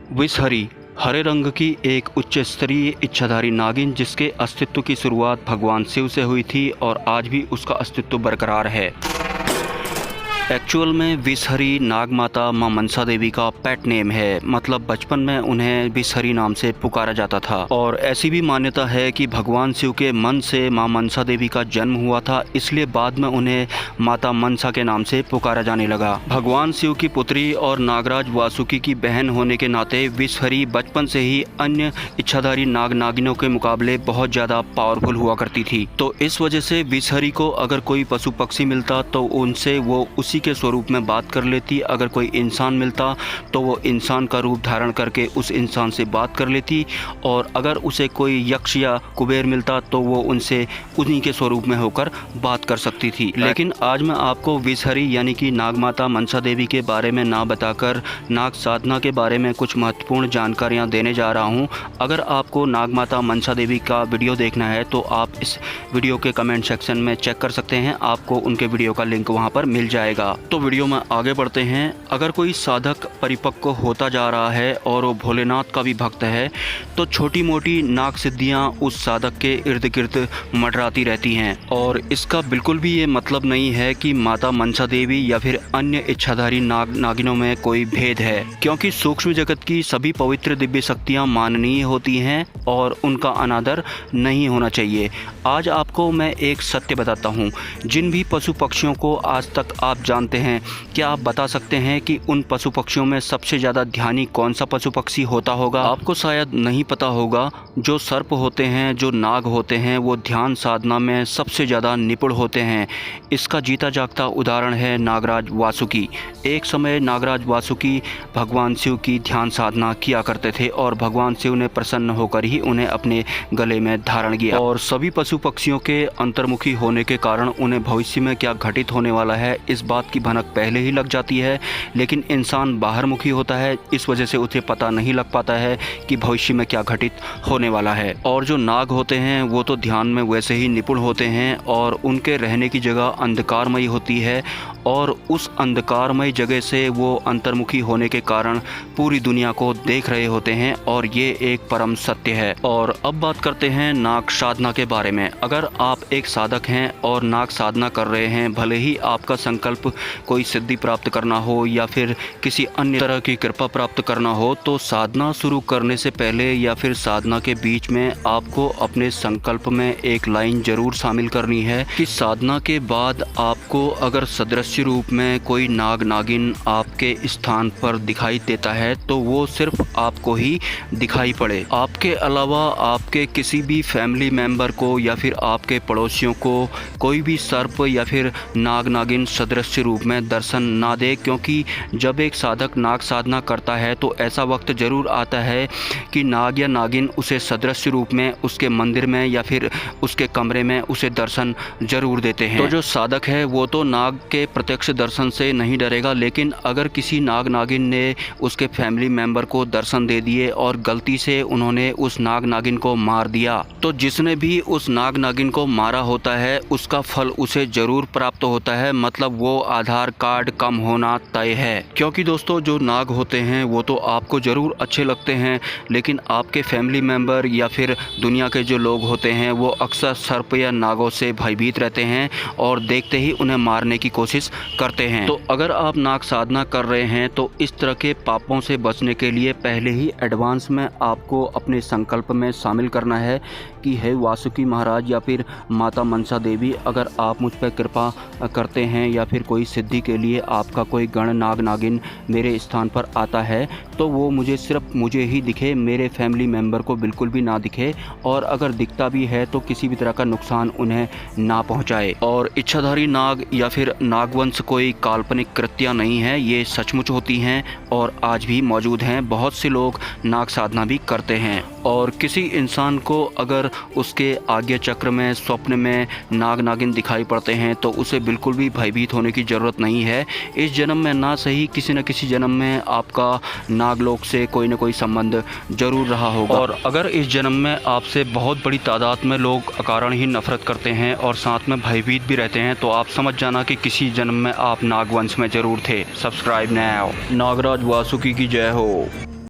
विषहरी हरे रंग की एक उच्च स्तरीय इच्छाधारी नागिन जिसके अस्तित्व की शुरुआत भगवान शिव से हुई थी और आज भी उसका अस्तित्व बरकरार है। एक्चुअल में विषहरी नाग माता मां मनसा देवी का पेट नेम है, मतलब बचपन में उन्हें विषहरी नाम से पुकारा जाता था। और ऐसी भी मान्यता है कि भगवान शिव के मन से मां मनसा देवी का जन्म हुआ था, इसलिए बाद में उन्हें माता मनसा के नाम से पुकारा जाने लगा। भगवान शिव की पुत्री और नागराज वासुकी की बहन होने के नाते विषहरी बचपन से ही अन्य इच्छाधारी नाग नागिनों के मुकाबले बहुत ज़्यादा पावरफुल हुआ करती थी। तो इस वजह से विषहरी को अगर कोई पशु पक्षी मिलता तो उनसे वो उसी के स्वरूप में बात कर लेती। अगर कोई इंसान मिलता तो वो इंसान का रूप धारण करके उस इंसान से बात कर लेती, और अगर उसे कोई यक्ष या कुबेर मिलता तो वो उनसे उन्हीं के स्वरूप में होकर बात कर सकती थी। लेकिन आज मैं आपको विषहरी यानी कि नाग माता मनसा देवी के बारे में ना बताकर नाग साधना के बारे में कुछ महत्वपूर्ण जानकारियाँ देने जा रहा हूँ। अगर आपको नाग माता मनसा देवी का वीडियो देखना है तो आप इस वीडियो के कमेंट सेक्शन में चेक कर सकते हैं, आपको उनके वीडियो का लिंक वहाँ पर मिल जाएगा। तो वीडियो में आगे बढ़ते हैं। अगर कोई साधक परिपक्व होता जा रहा है और वो भोलेनाथ का भी भक्त है तो छोटी मोटी नाग सिद्धियां उस साधक के इर्द गिर्द मंडराती रहती हैं। और इसका बिल्कुल भी ये मतलब नहीं है कि माता मनसा देवी या फिर अन्य इच्छाधारी नाग नागिनों में कोई भेद है, क्योंकि सूक्ष्म जगत की सभी पवित्र दिव्य शक्तियाँ माननीय होती हैं और उनका अनादर नहीं होना चाहिए। आज आपको मैं एक सत्य बताता हूँ। जिन भी पशु पक्षियों को आज तक आप जानते हैं, क्या आप बता सकते हैं कि उन पशु पक्षियों में सबसे ज़्यादा ध्यानी कौन सा पशु पक्षी होता होगा? आपको शायद नहीं पता होगा। जो सर्प होते हैं, जो नाग होते हैं, वो ध्यान साधना में सबसे ज़्यादा निपुण होते हैं। इसका जीता जागता उदाहरण है नागराज वासुकी। एक समय नागराज वासुकी भगवान शिव की ध्यान साधना किया करते थे और भगवान शिव ने प्रसन्न होकर ही उन्हें अपने गले में धारण किया। और सभी पशु पक्षियों के अंतर्मुखी होने के कारण उन्हें भविष्य में क्या घटित होने वाला है इस बात की भनक पहले ही लग जाती है। लेकिन इंसान बाहरमुखी होता है, इस वजह से उसे पता नहीं लग पाता है कि भविष्य में क्या घटित होने वाला है। और जो नाग होते हैं वो तो ध्यान में वैसे ही निपुण होते हैं और उनके रहने की जगह अंधकारमयी होती है, और उस अंधकारमय जगह से वो अंतर्मुखी होने के कारण पूरी दुनिया को देख रहे होते हैं, और ये एक परम सत्य है। और अब बात करते हैं नाग साधना के बारे में। अगर आप एक साधक हैं और नाग साधना कर रहे हैं, भले ही आपका संकल्प कोई सिद्धि प्राप्त करना हो या फिर किसी अन्य तरह की कृपा प्राप्त करना हो, तो साधना शुरू करने से पहले या फिर साधना के बीच में आपको अपने संकल्प में एक लाइन जरूर शामिल करनी है कि साधना के बाद आपको अगर सदृश रूप में कोई नाग नागिन आपके स्थान पर दिखाई देता है तो वो सिर्फ आपको ही दिखाई पड़े। आपके अलावा आपके किसी भी फैमिली मेंबर को या फिर आपके पड़ोसियों को कोई भी सर्प या फिर नाग नागिन सदृश रूप में दर्शन ना दे, क्योंकि जब एक साधक नाग साधना करता है तो ऐसा वक्त जरूर आता है कि नाग या नागिन उसे सदृश रूप में उसके मंदिर में या फिर उसके कमरे में उसे दर्शन जरूर देते हैं। तो जो साधक है वो तो नाग के प्रत्यक्ष दर्शन से नहीं डरेगा, लेकिन अगर किसी नाग नागिन ने उसके फैमिली मेंबर को दर्शन दे दिए और गलती से उन्होंने उस नाग नागिन को मार दिया, तो जिसने भी उस नाग नागिन को मारा होता है उसका फल उसे जरूर प्राप्त होता है, मतलब वो आधार कार्ड कम होना तय है। क्योंकि दोस्तों जो नाग होते हैं वो तो आपको ज़रूर अच्छे लगते हैं, लेकिन आपके फैमिली मेंबर या फिर दुनिया के जो लोग होते हैं वो अक्सर सर्प या नागों से भयभीत रहते हैं और देखते ही उन्हें मारने की कोशिश करते हैं। तो अगर आप नाग साधना कर रहे हैं तो इस तरह के पापों से बचने के लिए पहले ही एडवांस में आपको अपने संकल्प में शामिल करना है कि हे वासुकी महाराज या फिर माता मनसा देवी, अगर आप मुझ पर कृपा करते हैं या फिर कोई सिद्धि के लिए आपका कोई गण नाग नागिन मेरे स्थान पर आता है तो वो सिर्फ मुझे ही दिखे, मेरे फैमिली मेंबर को बिल्कुल भी ना दिखे, और अगर दिखता भी है तो किसी भी तरह का नुकसान उन्हें ना पहुंचाए। और इच्छाधारी नाग या फिर नागवंश कोई काल्पनिक कृत्या नहीं है, ये सचमुच होती हैं और आज भी मौजूद हैं। बहुत से लोग नाग साधना भी करते हैं। और किसी इंसान को अगर उसके आज्ञा चक्र में स्वप्न में नाग नागिन दिखाई पड़ते हैं तो उसे बिल्कुल भी भयभीत होने की ज़रूरत नहीं है। इस जन्म में ना सही किसी न किसी जन्म में आपका नागलोक से कोई न कोई संबंध जरूर रहा होगा। और अगर इस जन्म में आपसे बहुत बड़ी तादाद में लोग अकारण ही नफरत करते हैं और साथ में भयभीत भी रहते हैं तो आप समझ जाना कि किसी जन्म में आप नागवंश में ज़रूर थे। Subscribe now. नागराज वासुकी की जय हो।